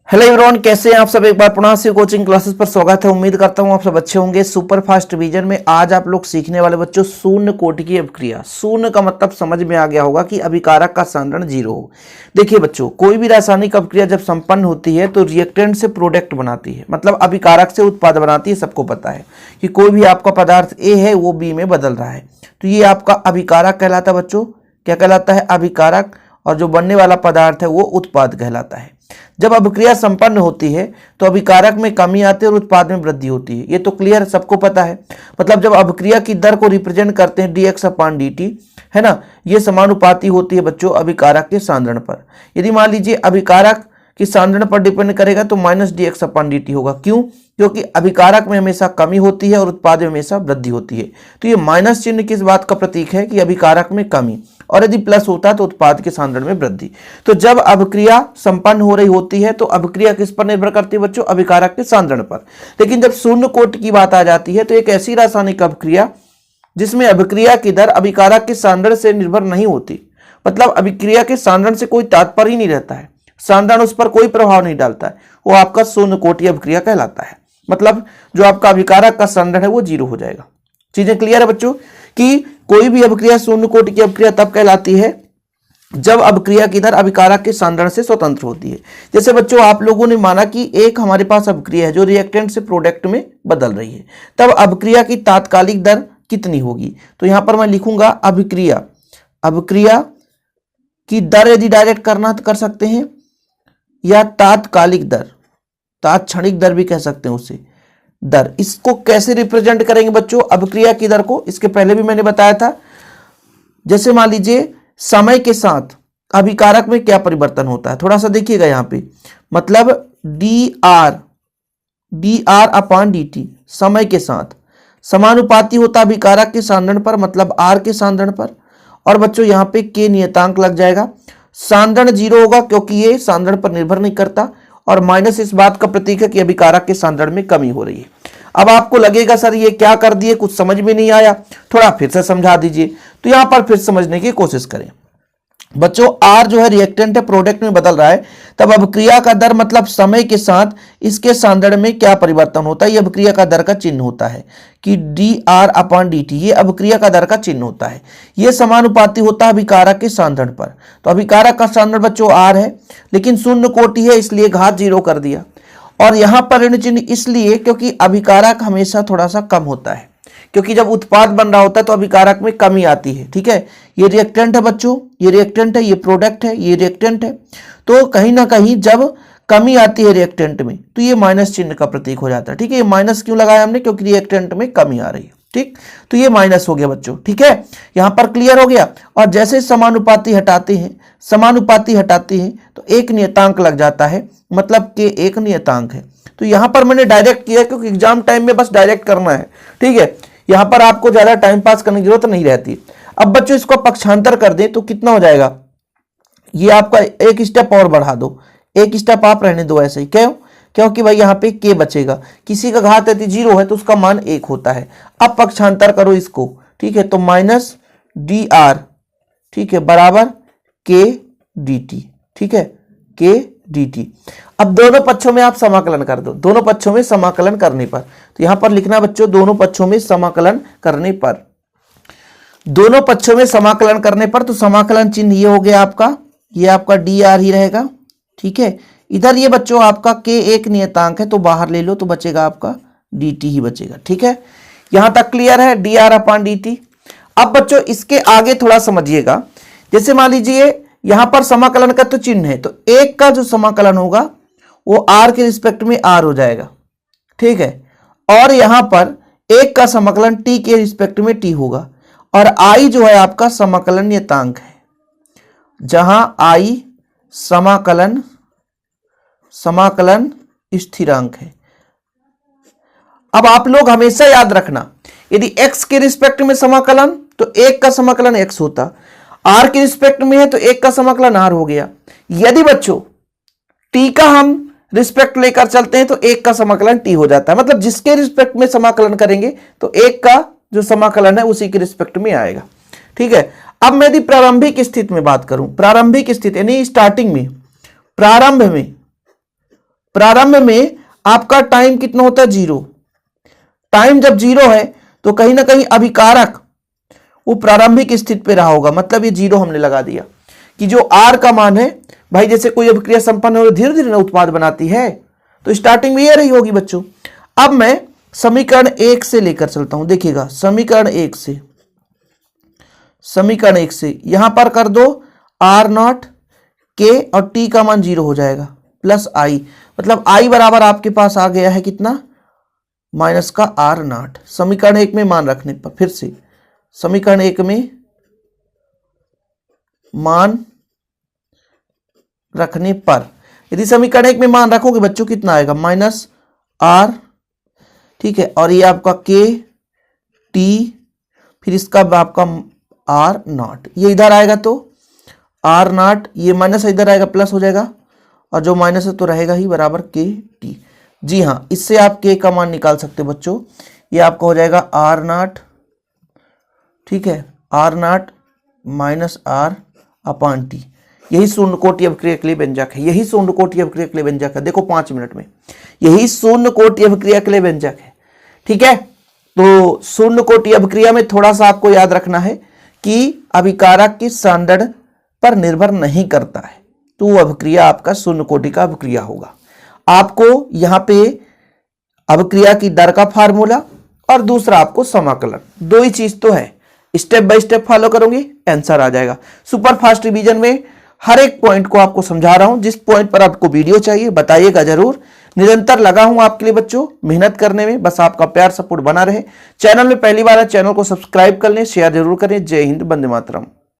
Hello everyone, कैसे हैं आप सब। एक बार पुनः से कोचिंग क्लासेस पर स्वागत है। उम्मीद करता हूं आप सब अच्छे होंगे। सुपर फास्ट डिवीजन में आज आप लोग सीखने वाले बच्चों शून्य कोटि की अपक्रिया। शून्य का मतलब समझ में आ गया होगा कि अभिकारक का सांद्रण जीरो हो। देखिए बच्चों, कोई भी रासायनिक अपक्रिया जब संपन्न होती है तो रिएक्टेंट से प्रोडक्ट बनाती है, मतलब अभिकारक से उत्पाद बनाती है। सबको पता है कि कोई भी आपका पदार्थ ए है वो बी में बदल रहा है, तो ये आपका अभिकारक कहलाता है। बच्चों क्या कहलाता है? अभिकारक। और जो बनने वाला पदार्थ है वो उत्पाद कहलाता है। जब अभिक्रिया संपन्न होती है तो अभिकारक में कमी आती है और उत्पाद में वृद्धि होती है। ये तो क्लियर, सबको पता है। मतलब जब अभिक्रिया की दर को रिप्रेजेंट करते हैं dx/dt, है ना, ये समानुपाती होती है बच्चों अभिकारक के सांद्रण पर। यदि मान लीजिए अभिकारक की सांद्रण पर डिपेंड करेगा तो -dx/dt होगा। क्यों? क्योंकि अभिकारक में हमेशा कमी होती है और उत्पाद में हमेशा वृद्धि होती है। तो ये माइनस चिन्ह किस बात का प्रतीक है? कि अभिकारक में कमी, और यदि प्लस होता तो उत्पाद के सांद्रण में वृद्धि। तो जब अभिक्रिया संपन्न हो रही होती है तो अभिक्रिया किस पर निर्भर करती है बच्चों? अभिकारक के सांद्रण पर। लेकिन जब शून्य कोटि की बात आ जाती है तो एक ऐसी रासायनिक अभिक्रिया जिसमें अभिक्रिया की दर अभिकारक के सांद्रण से निर्भर नहीं होती, मतलब अभिक्रिया के सांद्रण से कोई तात्पर्य ही नहीं रहता है, सांद्रण उस पर कोई प्रभाव नहीं डालता है, वो आपका शून्य कोटि अभिक्रिया कहलाता है। मतलब जो आपका अभिकारक का सांद्रण है वो जीरो हो जाएगा। चीजें क्लियर है बच्चों कि कोई भी अभिक्रिया शून्य कोटि की अभिक्रिया तब कहलाती है जब अभिक्रिया की दर अभिकारक के सांद्रण से स्वतंत्र होती है। जैसे बच्चों आप लोगों ने माना कि एक हमारे पास अभिक्रिया है जो रिएक्टेंट से प्रोडक्ट में बदल रही है, तब अभिक्रिया की तात्कालिक दर कितनी होगी? तो यहां पर मैं लिखूंगा अभिक्रिया की दर। यदि डायरेक्ट करना तो कर सकते हैं, या तात्कालिक दर, तात्क्षणिक दर भी कह सकते हैं उसे, दर। इसको कैसे रिप्रेजेंट करेंगे बच्चों अभिक्रिया की दर को? इसके पहले भी मैंने बताया था। जैसे मान लीजिए समय के साथ अभिकारक में क्या परिवर्तन होता है, थोड़ा सा देखिएगा यहां पे। मतलब dr/dt समय के साथ समानुपाती होता है अभिकारक के सांद्रण पर, मतलब r के सांद्रण पर। और बच्चों यहां पे k नियतांक लग जाएगा। सांद्रण जीरो होगा क्योंकि ये सांद्रण पर निर्भर नहीं करता, और माइनस इस बात का प्रतीक है कि अभिकारक के सांद्रण में कमी हो रही है। अब आपको लगेगा सर ये क्या कर दिए, कुछ समझ में नहीं आया, थोड़ा फिर से समझा दीजिए। तो यहां पर फिर समझने की कोशिश करें बच्चों। R जो है रिएक्टेंट है, प्रोडक्ट में बदल रहा है, तब अभिक्रिया का दर मतलब समय के साथ इसके सांद्रण में क्या परिवर्तन होता है, ये अभिक्रिया का दर का चिन्ह होता है कि dr/dt, ये अभिक्रिया का दर का चिन्ह होता है। ये समानुपाती होता है अभिकारक के सांद्रण पर। तो अभिकारक का सांद्रण बच्चों R है, लेकिन शून्य कोटि है इसलिए घात जीरो कर दिया। और यहां पर ऋण चिन्ह इसलिए क्योंकि अभिकारक हमेशा थोड़ा सा कम होता है, क्योंकि जब उत्पाद बन रहा होता है तो अभिकारक में कमी आती है। ठीक है, ये रिएक्टेंट है बच्चों, ये रिएक्टेंट है, ये प्रोडक्ट है, ये रिएक्टेंट है। तो कहीं ना कहीं जब कमी आती है रिएक्टेंट में तो ये माइनस चिन्ह का प्रतीक हो जाता है। ठीक है, ये माइनस क्यों लगाया हमने? क्योंकि रिएक्टेंट में कमी आ रही है। ठीक, तो ये माइनस हो गया बच्चों। ठीक है, यहां पर क्लियर हो गया। और जैसे समानुपाती हटाते हैं तो एक नियतांक लग जाता है, मतलब के एक नियतांक है। तो यहां पर मैंने डायरेक्ट किया क्योंकि एग्जाम टाइम में बस डायरेक्ट करना है। ठीक है, यहां पर आपको ज्यादा टाइम पास करने की जरूरत नहीं रहती। अब बच्चों इसको पक्षांतर कर दें तो कितना हो जाएगा? ये आपका एक स्टेप और बढ़ा दो, एक स्टेप आप रहने दो ऐसे ही। क्यों? क्योंकि भाई यहाँ पे के बचेगा, किसी का घात यदि जीरो है तो उसका मान एक होता है। अब पक्षांतर करो इसको, ठीक है, तो -dr, ठीक है, बराबर के dt। ठीक है, के dt। अब दोनों पक्षों में आप समाकलन कर दो, दोनों पक्षों में समाकलन करने पर, तो यहां पर लिखना बच्चों दोनों पक्षों में समाकलन करने पर, दोनों पक्षों में समाकलन करने पर, तो समाकलन चिन्ह ये हो गया आपका, ये आपका dr ही रहेगा। ठीक है, इधर ये बच्चों आपका के एक नियतांक है तो बाहर ले लो तो बचेगा आपका dt ही बचेगा। ठीक है, यहां तक क्लियर है dr/dt। अब बच्चों इसके आगे थोड़ा समझिएगा। जैसे मान लीजिए यहां पर समाकलन का तो चिन्ह है, तो एक का जो समाकलन होगा वो r के रिस्पेक्ट में r हो जाएगा। ठीक है, और यहां पर एक का समाकलन t के रिस्पेक्ट में t होगा, और i जो है आपका समाकलन नियतांक है, जहां i समाकलन स्थिरांक है। अब आप लोग हमेशा याद रखना, यदि x के रिस्पेक्ट में समाकलन तो एक का समाकलन x होता, r के रिस्पेक्ट में है तो एक का समाकलन r हो गया। यदि बच्चों t का हम रिस्पेक्ट लेकर चलते हैं तो एक का समाकलन t हो जाता है, मतलब जिसके रिस्पेक्ट में समाकलन करेंगे तो एक का जो समाकलन है उसी के रिस्पेक्ट में आएगा। ठीक है, अब मैं यदि प्रारंभिक स्थिति में बात करूं, प्रारंभिक स्थिति यानी स्टार्टिंग में, प्रारंभ में प्रारंभ में आपका टाइम कितना होता है, 0। टाइम जब 0 है तो कहीं ना कहीं अभिकारक वो प्रारंभिक स्थिति पे रहा होगा, मतलब ये 0 हमने लगा दिया कि जो R का मान है भाई, जैसे कोई अभिक्रिया संपन्न हो धीरे धीरे उत्पाद बनाती है तो स्टार्टिंग में ये रही होगी बच्चों। अब मैं समीकरण 1 से लेकर चलता हूं, देखिएगा समीकरण 1 से यहां पर कर दो R0 K और T का मान 0 हो जाएगा प्लस I, मतलब I बराबर आपके पास आ गया है कितना, माइनस का R0। समीकरण 1 में मान रखने पर, फिर से समीकरण 1 में मान रखने पर, यदि समीकरण 1 में मान रखोगे बच्चों कितना आएगा, माइनस R, ठीक है, और ये आपका K T, फिर इसका आपका R0, ये इधर आएगा तो R0, ये माइनस इधर आएगा प्लस हो जाएगा, और जो माइनस है तो रहेगा ही बराबर K T। जी हाँ, इससे आप K का मान निकाल सकते हो बच्चों, ये आपका हो जाएगा R0, ठीक है, R0 माइनस R अपान T। यही शून्य कोटि अभिक्रिया के लिए व्यंजक है, यही शून्य कोटि अभिक्रिया के लिए व्यंजक है, देखो 5 मिनट में यही शून्य कोटि अभिक्रिया के लिए व्यंजक है, ठीक है। तो शून्य कोटि अभिक्रिया में थोड़ा सा आपको याद रखना है कि अभिकारक की सांद्रण पर निर्भर नहीं करता है, तो वो अभिक्रिया आपका शून्य कोटि का अभिक्रिया होगा। आपको यहां पे अभिक्रिया की दर का फार्मूला और दूसरा आपको समाकलन, दो ही चीज तो है, स्टेप बाय स्टेप फॉलो करोगे आंसर आ जाएगा। सुपर फास्ट रिवीजन में हर एक पॉइंट को आपको समझा रहा हूं, जिस पॉइंट पर आपको वीडियो चाहिए बताइएगा जरूर। निरंतर लगा हूं आपके लिए बच्चों मेहनत करने में, बस आपका प्यार सपोर्ट बना रहे। चैनल में पहली बार है, चैनल को सब्सक्राइब कर लें, शेयर जरूर करें। जय हिंद, वंदे मातरम।